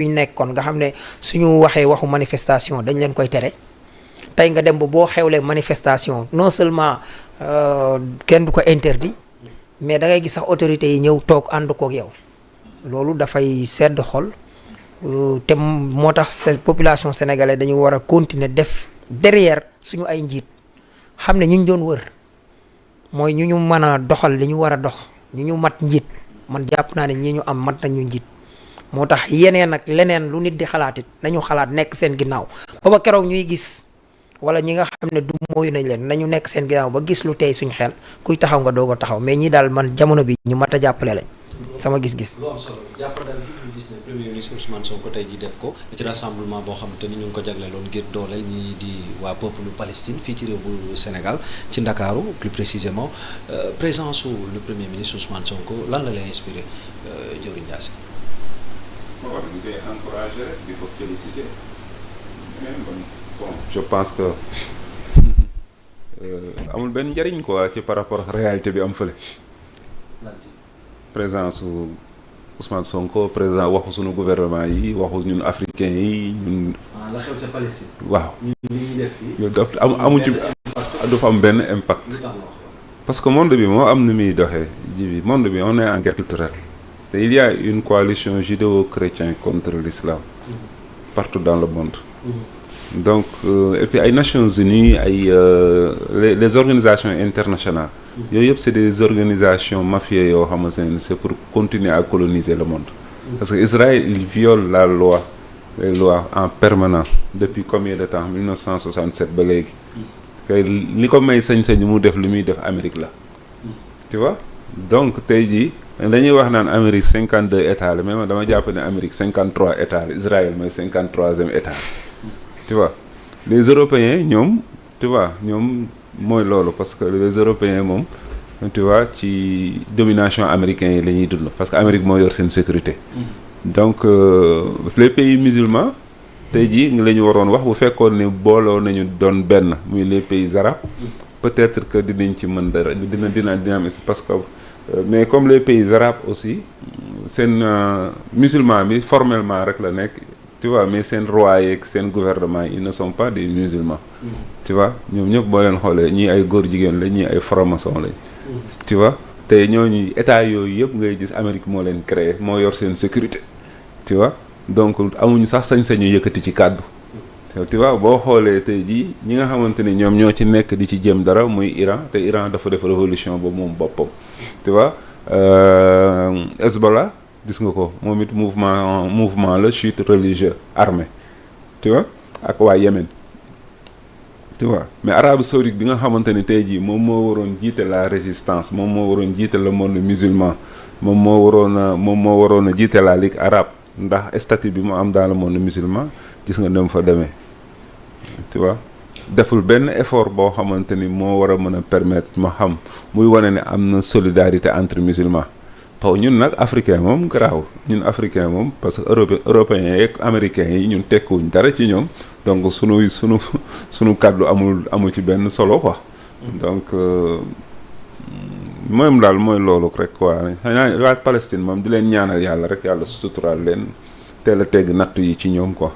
ñu nekkoon nga xam ne suñu waxee waxu manifestation dañ leen koy tere tey nga dem ba boo xewlee manifestation non seulement kenn du ko interdit mais da ngay gis sax autorités yi ñëw toog ànd kook yow loolu dafay sedd xol te moo tax population sénégalaise dañu war a continuer def derrière suñu ay njiit xam ne ñu doon wër mooy ñu mën a doxal li ñu war a dox ñu mat njiit man jàpp naa ne ñi ñu am mat nañu njiit moo tax yeneen ak leneen lu nit di xalaatit nañu xalaat nekk seen ginnaaw ba keroog ñuy gis wala ñi nga xam ne du mooyu nañ leen nañu nekk seen ginnaaw ba gis lu tey suñu xel kuy taxaw nga doog a taxaw mais ñi daal man jamono bi ñu mat a jàppale lañ sama gis-gis. lu am solo jàppandal gi ñu gis ne premier ministre Ousmane Sonko tey ji def ko ci rassemblement boo xam te ni ñu ngi ko jagleeloon ngir dooleel ñi di waa peuple Palestine fii ci réew bu Sénégal ci Ndakaaru plus précisément présence su le premier ministre Ousmane Sonko lan la lay inspiré Dieuwrine Ndiassé. waaw dañu koy encouragé rek di ko félicité bon je pense que amul benn njariñ quoi ci par rapport ak réalité bi am fële. présence su Ousmane Sonko président waxu sunu gouvernement yi waxu ñun africains yi ñun. la xew ca Palestine. waaw ñun li ñuy def fii. daf amu ci du fa am benn impact. parce que monde bi moo am nu muy doxee ji bi monde bi on est en guerre culturelle. te il y a une coalition judéo-chrétienne contre l'islam partout dans le monde. donc et puis ay Nations Unies ay les organisations internationales. yooyu yëpp c'est des organisations mafieuses yoo xamante ne c'est pour continuer à coloniser le monde. parce que Israël il viole les lois en permanence depuis combien de temps 1967 ba léegi. kay li ko may sañ-sañ mu def li muy def Amérique la. tu vois donc tey jii dañuy wax naan Amérique 52 états la mais man dama jàpp ne Amérique 53 états la Israël mooy 53e état. tu vois les Européens ñoom tu vois ñoom. mooy loolu parce que les Européens moom tu vois ci domination américaine yi la ñuy dund parce que Amérique moo yor seen sécurité. donc les pays musulmans tey jii nga la ñu waroon wax bu fekkoon ne booloo nañu doon benn muy les pays arabes. peut-être que dinañ ci mën dara dina am parce que mais comme les pays arabes aussi seen musulman bi formellement rek la nekk. tu vois mais seen roi yeeg seen gouvernement ils ne sont pas des musulmans. tu vois ñoom ñëpp boo leen xoolee ñii ay góor jigéen la ñii ay franc-maçon lañ. tu vois te ñooñu état yooyu yëpp ngay gis Amérique moo leen créé moo yor seen sécurité. tu vois donc amuñu sax sañ-sañu yëkkati ci kàddu. tu vois boo xoolee tey jii ñi nga xamante ni ñoom ñoo ci nekk di ci jëm dara muy Iran te Iran dafa def révolution ba moom boppam. tu vois Hezbollah. gis nga ko moom it mouvement la chiite religieux armé tu vois ak waa Yémen tu vois mais Arabie Saoudite bi nga xamante ni tey jii moom moo waroon jiite la résistance moom moo waroon jiite le monde musulman moom moo waroon a jiite la Ligue arabe ndax statut bi mu am dans le monde musulman gis nga dem fa demee tu vois deful benn effort boo xamante ni moo war a mën a permettre ma xam muy wane ne am na solidarité entre musulmans. xaw ñun nag africain moom garaaw ñun africain moom parce que européens yeeg américains yi ñun tekkuwuñ dara ci ñoom donc sunu kàddu amul ci benn solo quoi. donc moom daal mooy loolu rek quoi xanaa waa Palestine moom di leen ñaanal yàlla rek yàlla suturaal leen teel a tegg nattu yi ci ñoom quoi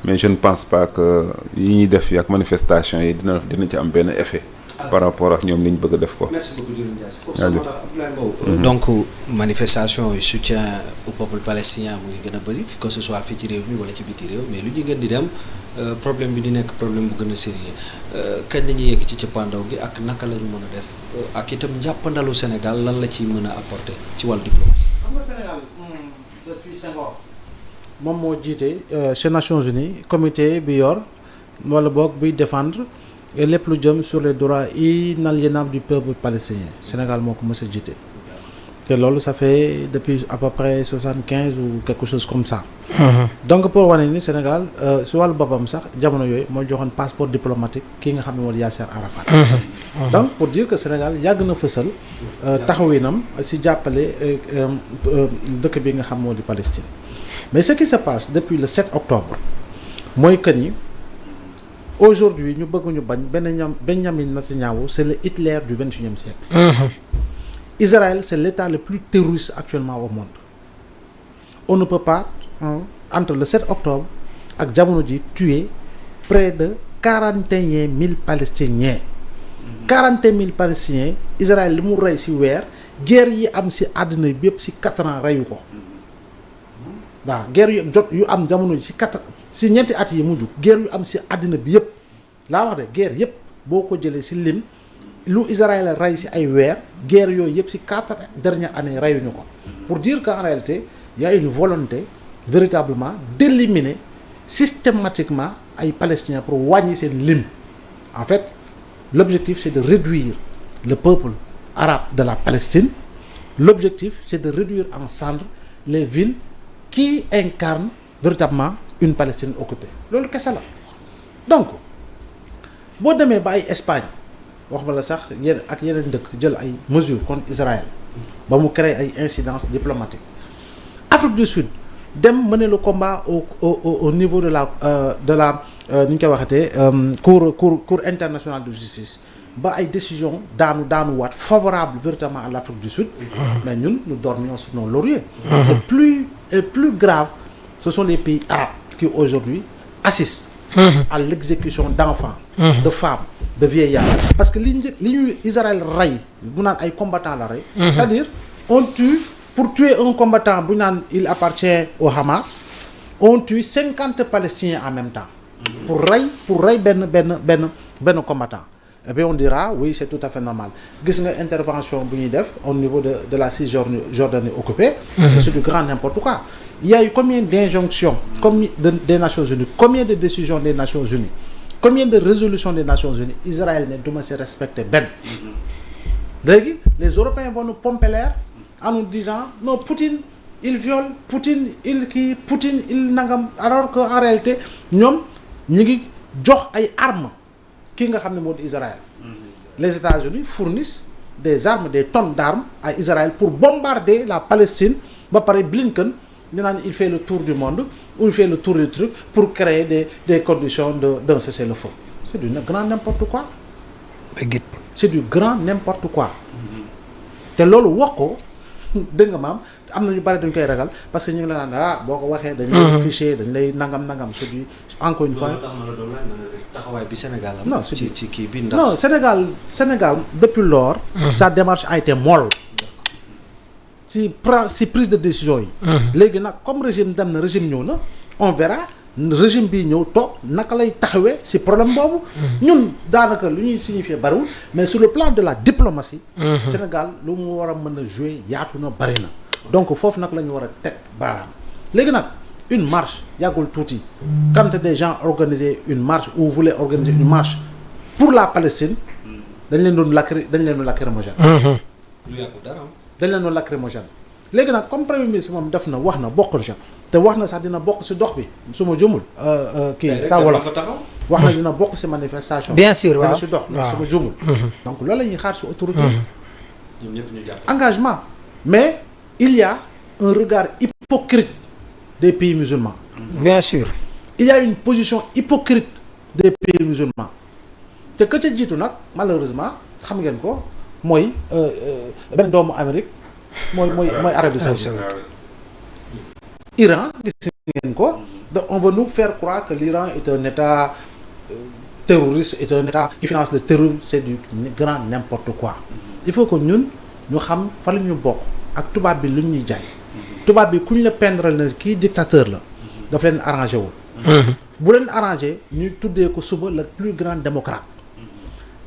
mais je ne pense pas que yi ñuy def yi ak manifestation yi dina ci am benn effet. par rapport ak ñoom li ñu bëgg a def ko. merci beaucoup Dieuwrine Ndiassé foofu sax moo tax Abdoulaye Mbow. donc manifestation yi soutien au peuple palestinien mu ngi gën a bëri que ce soit fii ci réew mi wala ci biti réew mais lu ñu gën di dem problème bi di nekk problème bu gën a sérieux kañ la ñuy yegg ci cëppaandaw gi ak naka la ñu mën a def ak itam jàppandalu Sénégal lan la ci mën a apporter ci wàllu diplomatie. xam nga Sénégal depuis Senghor moom moo jiite ces Nations Unies comité bi yor wala boog buy défendre. et lépp lu jëm sur les droits inaliénables du peuple palestinien Sénégal moo ko mës a jiite te loolu ça fait depuis à peu près 75 ou quelque chose comme ça. donc pour wane ni Sénégal si wàllu boppam sax jamono yooyu moo joxoon passeport diplomatique kii nga xam ne mooy Yasser Arafat. donc pour dire que Sénégal yàgg na fësal taxawinam si jàppale dëkk bi nga xam moo di Palestine mais ce qui se passe depuis le 7 octobre mooy que ni. aujourd'hui ñu bëgg ñu bañ Benjamin Netanyahu c'est le Hitler du XXIe siècle. Israël c'est l'état le plus terroriste actuellement au monde. On ne peut pas entre le 7 octobre ak jamono ji tué près de 41 000 Palestiniens. 41 000 Palestiniens Israël li mu rey ci weer guerre yi am ci àddina bi yëpp ci 4 ans reyu ko waaw guerre yu am jamono ji ci ñeenti at yi mujj guerre yu am ci àddina bi yëpp laa wax de guerre yëpp boo ko jëlee ci lim lu Israël rey ci ay weer guerre yooyu yëpp ci 4 dernières années reyuñu ko pour dire qu'en réalité il y a une volonté véritablement d'éliminer systématiquement ay Palestiniens pour wàññi seen lim en fait l'objectif c'est de réduire le peuple arabe de la Palestine. L'objectif c'est de réduire en cendres les villes qui incarnent véritablement une Palestine occupée loolu kese la donc boo demee ba ay Espagne wax ma la sax ak yeneen dëkk jël ay mesures contre Israël ba mu créer ay incidences diplomatiques. Afrique du Sud dem mener le combat au niveau de la ni ñu koy waxatee cour internationale de justice ba ay décision daanu waat favorable véritablement à l'Afrique du Sud. Mais ñun nous dormions sur nos lauriers. Et plus grave ce sont les pays arabes qui aujourd'hui assistent à l'exécution d'enfants, de femmes, de vieillards. Parce que li ñuy Israël rey bu naan ay combattants la rey. C'est-à-dire on tue pour tuer un combattant bu naan il appartient au Hamas on tue 50 Palestiniens en même temps. pour rey benn combattant. Et bien on dira oui c'est tout à fait normal gis nga intervention bu ñuy def au niveau de la Cisjordanie occupée. Et c'est du grand n'importe quoi. Il y a eu combien d'injonctions des Nations Unies, combien de décisions des Nations Unies, combien de résolutions des Nations Unies Israël ne duma se respecter benn. Léegi les Européens vont nous pomper l'air en nous disant non Poutine il viole, Poutine il nangam, alors que en réalité ñoom ñu ngi jox ay armes ki nga xam ne moo di Israël. Les États-Unis fournissent des armes, des tonnes d'armes à Israël pour bombarder la Palestine. Ba pare Blinken il fait le tour du monde ou il fait le tour du truc pour créer des conditions d'un cessez-le-feu. C'est du grand n'importe quoi. C'est du grand n'importe quoi. te loolu wax ko dégg nga maam am na ñu bari dañ koy ragal parce que ñu ngi la naan boo ko waxee dañ lay fiché dañ lay nangam c'est du encore une fois taxawaay bi Sénégal am. non ci kii bi ndax non Sénégal depuis lors sa démarche a été molle si prise de décision yi léegi nag comme régime dem na régime ñëw na on verra régime bi ñëw toog naka lay taxawee ci problème boobu ñun daanaka lu ñuy signifier bariwul mais sur le plan de la diplomatie Sénégal lu mu war a mën a jouer yaatu na bari na donc foofu nag la ñu war a teg baaraam léegi nag une marche yàggul tuuti quand des gens organisaient une marche ou voulaient organiser une marche pour la Palestine dañ leen doon lacrymogène lu yàggul dara dañ leen doon lacrymogène léegi nag comme premier ministre moom def na wax na bokk na te wax na sax dina bokk ci dox bi su ma jëmul kii sa wolof wax na dina bokk ci manifestation bien sûr waaw ci dox su ma jëmul donc loolu la ñuy xaar ci autorité ñoom ñëpp ñu jàpp engagement mais il y a un regard hypocrite des pays musulmans bien sûr il y a une position hypocrite des pays musulmans te ka ca jiitu nag malheureusement xam ngeen ko mooy benn doomu Amérique mooy Arabie Saoudite Iran gis ngeen ko on veut nous faire croire que l'Iran est un état terroriste, est un état qui finance le terrorisme. C'est du grand n'importe quoi. Il faut que ñun ñu xam fa la ñu bokk ak tubaab bi lu ñuy jaay tubaab bi ku ñu la peindre na kii dictateur la daf leen arrangé wul bu leen arrangé ñuy tuddee ko suba le plus grand démocrate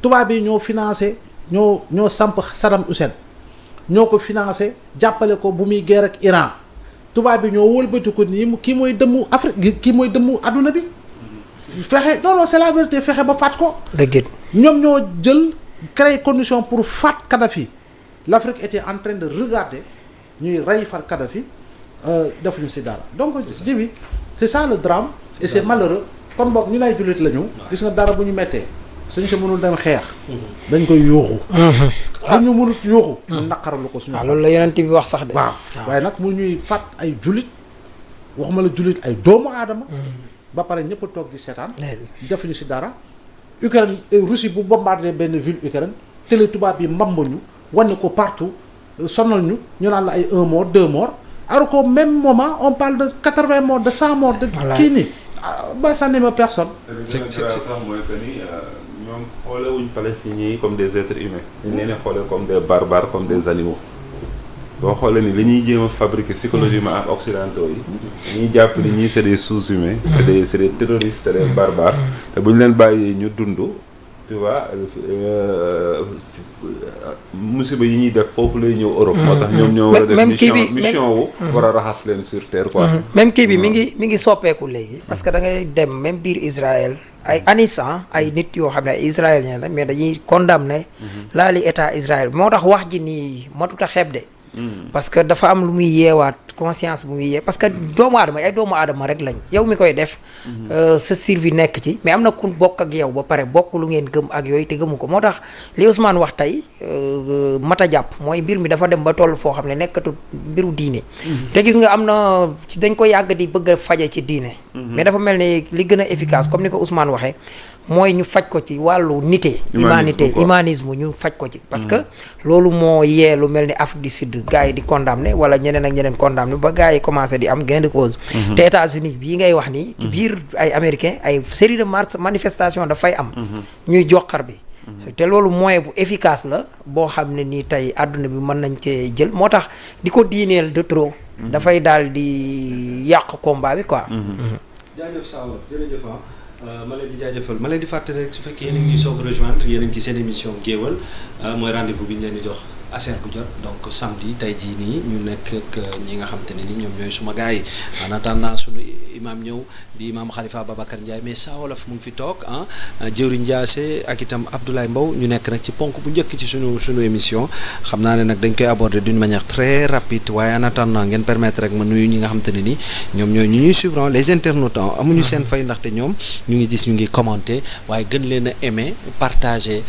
tubaab bi ñoo financé ñoo samp Saddam Hussein ñoo ko financé jàppale ko bu muy guerre ak Iran tubaab bi ñoo wëlbati ko nii kii mooy dëmmu Afrique kii mooy dëmmu adduna bi fexe non c'est la vérité fexe ba faat ko dëgg ñoom ñoo jël créer condition pour faat Kadhafi. L'Afrique était en train de regarder ñuy rey far Kadhafi defuñu ci dara donc jibi c'est ça le drame et c'est malheureux kon boog ñu lay jullit la ñu gis nga dara bu ñu mettee suñu si mënul dem xeex dañ koy yuuxu bu ñu mënut yuuxu mu naqaralu ko suñu loolu la yonent bi wax sax de waaw waaye nag mu ñuy faat ay jullit waxuma la jullit ay doomu aadama ba pare ñëpp a toog di seetaan defuñu ci dara Ukraine Russie bu bombardé benn ville Ukraine télé tubaab yi mbambuñu wane ko partout sonal ñu naan la ay 1 mort 2 morts alors qu'au même moment on parle de 80 morts de 100 morts de kii nii ba ça n'émeut personne. c'est sax mooy que ni ñoom xoolewuñ palestiniens yi comme des êtres humains dañ leen xoole comme des barbares comme des animaux boo xoolee ni li ñuy jéem a fabriquer psychologiquement ak occidentaux yi dañuy jàpp ni ñii c'est des sous-humains c'est des terroristes c'est des barbares te bu ñu leen bàyyee ñu dund tu vois musiba yi ñuy def foofu lay ñëw Europe. moo tax ñoom ñoo war a def mission wu war a raxas leen sur terre quoi. même kii bi mi ngi soppeeku léegi parce que da ngay dem même biir Israël ay anisan ay nit yoo xam ne ay israéliens la mais dañuy condamner laali état Israël moo tax wax ji nii matut a xeeb de. parce que dafa am lu muy yeewaat conscience bu muy yee parce que doomu aadama ay doomu aadama rek lañ yow mi koy def sa survie nekk ci mais am na ku bokk ak yow ba pare bokk lu ngeen gëm ak yooyu te gëmu ko moo tax li Ousmane wax tey mat a jàpp mooy mbir mi dafa dem ba toll foo xam ne nekkatu mbiru diine te gis nga am na dañ ko yàgg di bëgg a faje ci diine mais dafa mel ni li gën a efficace comme ni ko Ousmane waxee mooy ñu faj ko ci wàllu nité humanisme ñu faj ko ci parce que loolu moo yee lu mel ni Afrique du Sud gars yi di condamné wala ñeneen ak ñeneen condamné ba gars yi commencé di am gain de cause te États-Unis bii ngay wax nii ci biir ay américain ay série de manifestation dafay am ñuy joxar bi te loolu moyen bu efficace la boo xam ne nii tey àdduna bi mën nañ cee jël moo tax di ko diineel de trop dafay daal di yàq combat bi quoi jaajëf Sawolof jërëjëf ma leen di jaajëfal ma leen di fàttali rek su fekkee yéen a ngi soog a rejoindre yéen a ngi ci seen émission Géewal mooy rendez-vous bi ñu leen di jox ASER bu jot donc samedi tey jii nii ñu nekk ak ñi nga xam te ne ni ñoom ñooy suma gars yi en attendant sunu imam ñëw di imam Khalifa Babacar Ndiaye mais Sawolof mu ngi fi toog Jëwriñ Ndiassé ak itam Abdoulaye Mbow ñu nekk nag ci ponk bu njëkk ci sunu émission xam naa ne nag dañ koy aborder d'une manière très rapide waaye en attendant ngeen permettre rek ma nuyu ñi nga xam te ne ni ñoom ñooy ñu ñuy suivre les internautes amuñu seen fay ndaxte ñoom ñu ngi gis ñu ngi commenter waaye gën leen a aimer partager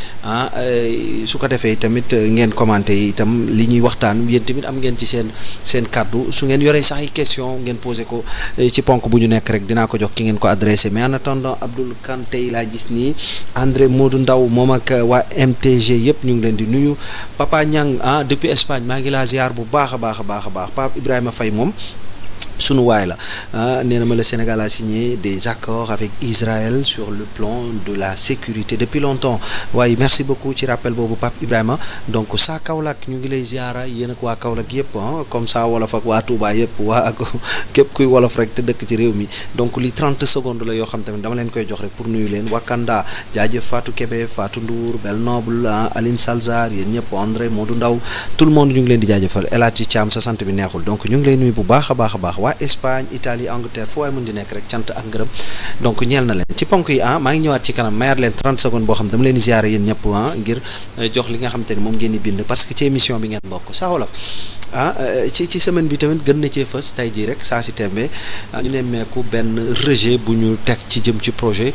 su ko defee tamit ngeen commenter itam li ñuy waxtaan yéen tamit am ngeen ci seen kàddu su ngeen yoree sax ay question ngeen posé ko ci ponk bu ñu nekk rek dinaa ko jox ki ngeen ko adressé mais en attendant Abdoul Kanté laa gis nii André Modou Ndaw moom ak waa MTG yëpp ñu ngi leen di nuyu Papa Niang depuis Espagne maa ngi laa ziar bu baax a baax a baax a baax Pape Ibrahima Faye moom sunu waay la nee na ma le Sénégal a signé des accords avec Israël sur le plan de la sécurité depuis longtemps waaye merci beaucoup ci rappel boobu Pape Ibrahima donc saa Kaolack ñu ngi lay ziara yéen ak waa Kaolack yëpp comme ça wolof ak waa Touba yëpp waa ak képp kuy wolof rek te dëkk ci réew mi donc li 30 secondes la yoo xam tamit dama leen koy jox rek pour nuyu leen Wakanda jaajëf Fatou Kébé Fatou Ndour Bel Noble Aline Salzar yéen ñëpp André Modou Ndaw tout le monde ñu ngi leen di jaajëfal El Hadji Thiam sa sant bi neexul donc ñu ngi lay nuyu bu baax a baax a baax waa Espagne Italie Angleterre foo waay mën di nekk rek cant ak ngërëm donc ñeel na leen ci ponk yi maa ngi ñëwaat ci kanam mayaat leen 30 secondes boo xam dama leen di ziare yéen ñëpp ngir jox li nga xam te ne moom ngeen di bind parce que ci émission bi ngeen bokk Sawolof ci semaine bi tamit gën na cee fës tey jii rek saa si tembe ñu nemmeeku benn rejet bu ñu teg ci jëm ci projet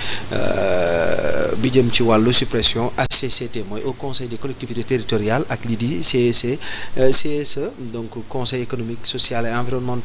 bi jëm ci wàllu suppression HCCT mooy au conseil des collectivités territoriales ak lii di CSE donc conseil économique social et environnemental